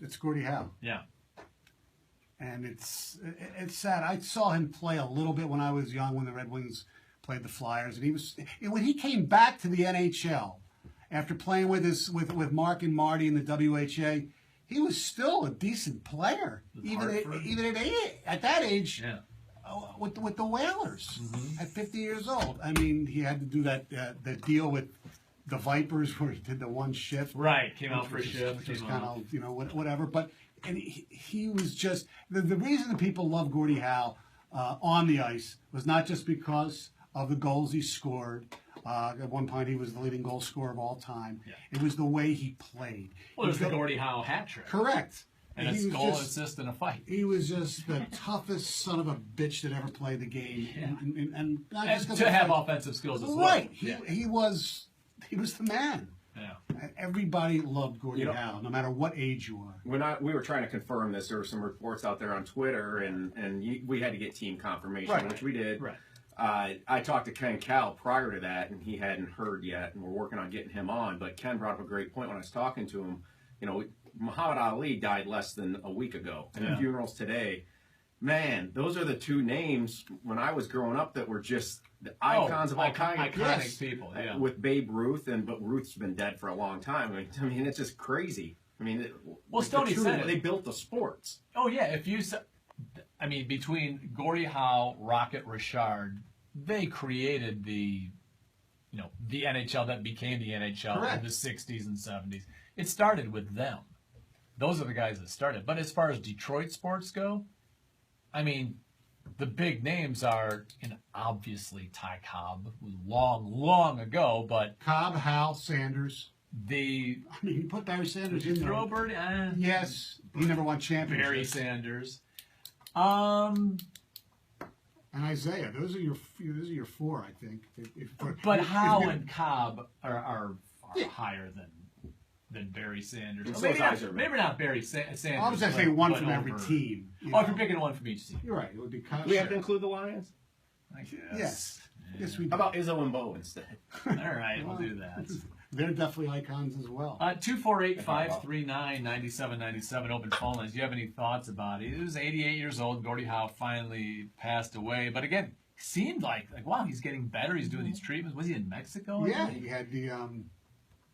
it's Gordie Howe. Yeah. And it's sad. I saw him play a little bit when I was young, when the Red Wings played the Flyers, and when he came back to the NHL after playing with Mark and Marty in the WHA, he was still a decent player, even at that age. Yeah. With the Whalers at 50 years old. I mean, he had to do that deal with the Vipers where he did the one shift. Right, came out for a shift. Which was kind of, whatever. But and he was just, the reason that people love Gordie Howe on the ice was not just because of the goals he scored. At one point, he was the leading goal scorer of all time. Yeah. It was the way he played. Well, it was the Gordie Howe hat trick. Correct. And a goal and assist in a fight. He was just the toughest son of a bitch that ever played the game. Yeah. And to have offensive skills as well. Right. He was the man. Yeah. Everybody loved Gordie Howe, no matter what age you are. When we were trying to confirm this, there were some reports out there on Twitter, and we had to get team confirmation, which we did. Right. I talked to Ken Cal prior to that, and he hadn't heard yet, and we're working on getting him on. But Ken brought up a great point when I was talking to him. Muhammad Ali died less than a week ago, and the funerals today. Man, those are the two names when I was growing up that were just the icons of all kinds. Iconic people, yeah. With Babe Ruth, but Ruth's been dead for a long time. I mean, it's just crazy. I mean, Stoney said it. They built the sports. Oh yeah, between Gordie Howe, Rocket Richard, they created the NHL that became the NHL in the 60s and 70s. It started with them. Those are the guys that started. But as far as Detroit sports go, I mean, the big names are, obviously Ty Cobb, long ago, but Cobb, Howe, Sanders. You put Barry Sanders in there. Throw Birdie? Yes, he never won championships. Barry Sanders. And Isaiah. Those are your four, I think. But Howe and Cobb are higher than Barry Sanders. Maybe not Barry Sanders. I was going to say one from every team. If you're picking one from each team. You're right. It would be We have to include the Lions? Yes. Yeah. Yes, we do. How about Izzo and Bo instead? All right, we'll do that. They're definitely icons as well. 248-539-9797, open phone lines. Do you have any thoughts about it? He was 88 years old. Gordie Howe finally passed away. But again, seemed like wow, he's getting better. He's doing these treatments. Was he in Mexico? Yeah, he had the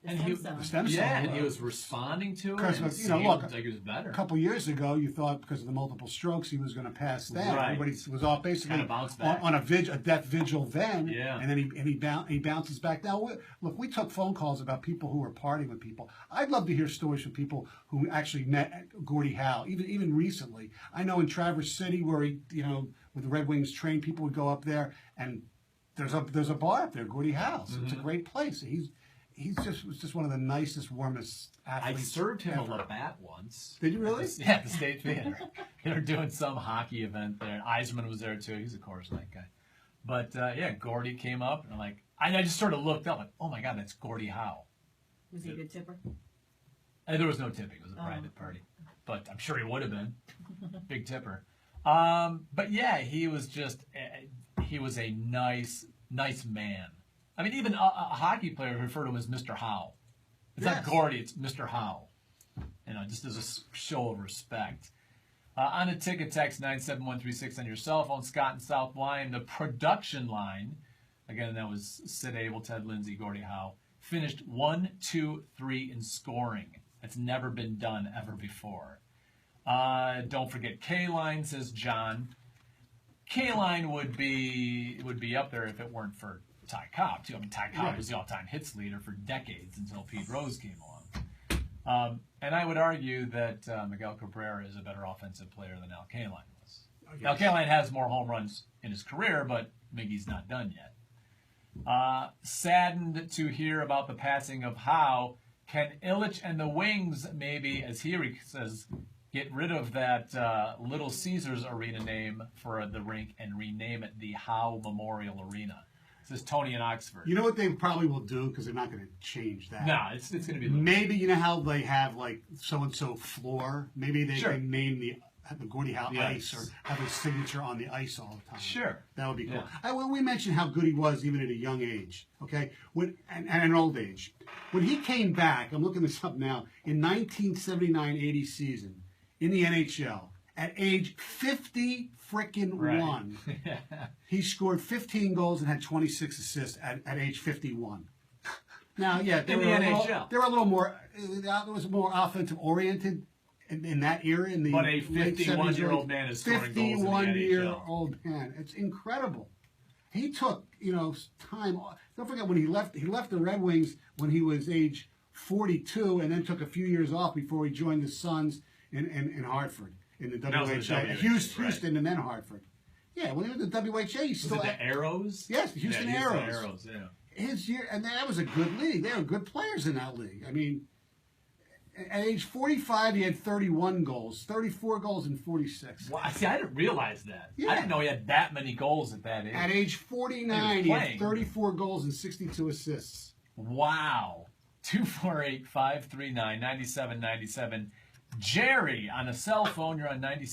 stem cell. Yeah, and he was responding to it. And look, like he was better. A couple years ago, you thought because of the multiple strokes he was going to pass then. Right. Everybody was off basically on a death vigil then. Yeah. And then he bounces back. Now, we took phone calls about people who were partying with people. I'd love to hear stories from people who actually met Gordie Howe, even recently. I know in Traverse City where he, with the Red Wings train, people would go up there and there's a bar up there, Gordie Howe. So it's a great place. Was just one of the nicest, warmest athletes. I served him ever. a Labatt once. Did you really? At the State Theater. They were doing some hockey event there. And Eisman was there too. He's a Coors Light guy. But Gordie came up and I just sort of looked up like, oh my God, that's Gordie Howe. Was he a good tipper? There was no tipping. It was a private party. But I'm sure he would have been. Big tipper. But yeah, he was a nice man. I mean, even a hockey player referred to him as Mr. Howe. It's not Gordie, it's Mr. Howe. Just as a show of respect. On a ticket text 97136 on your cell phone, Scott and South Line, the production line, again, that was Sid Abel, Ted Lindsay, Gordie Howe, finished 1, 2, 3 in scoring. That's never been done ever before. Don't forget K-Line, says John. K-Line would be up there if it weren't for Ty Cobb, too. I mean, Ty Cobb was the all-time hits leader for decades until Pete Rose came along. And I would argue that Miguel Cabrera is a better offensive player than Al Kaline was. Now, Kaline has more home runs in his career, but Miggy's not done yet. Saddened to hear about the passing of Howe. Can Illich and the Wings maybe, as he says, get rid of that Little Caesars Arena name for the rink and rename it the Howe Memorial Arena? This is Tony in Oxford. You know what they probably will do, because they're not going to change that. No, it's going to be... Maybe, how they have, so-and-so floor? Maybe they can the Gordie Howe The ice, ice. or have his signature on the ice all the time. Sure. That would be cool. Yeah. We mentioned how good he was even at a young age, okay, and an old age. When he came back, I'm looking this up now, in 1979-80 season in the NHL, at age 50 frickin' one, he scored 15 goals and had 26 assists at age 51. Now, yeah, In the NHL. They were a little more. It was more offensive oriented in that era. In the But a late 51-year-old man is scoring goals in the NHL. 51-year-old man. It's incredible. He took time off. Don't forget when he left. He left the Red Wings when he was age 42, and then took a few years off before he joined the Suns in Hartford in the That was the WHA. WHA, Houston, right. and then Hartford. Yeah, when he was at the WHA, he Was still it the Arrows? Yes, the Houston yeah, Arrows. The Arrows, yeah. His year, and that was a good league. There were good players in that league. I mean, at age 45, he had 31 goals, 34 goals, and 46. Well, see, I didn't realize that. Yeah. I didn't know he had that many goals at that age. At age 49, he had playing. 34 goals and 62 assists. Wow. 248-539-9797. Jerry on a cell phone. You're on 97.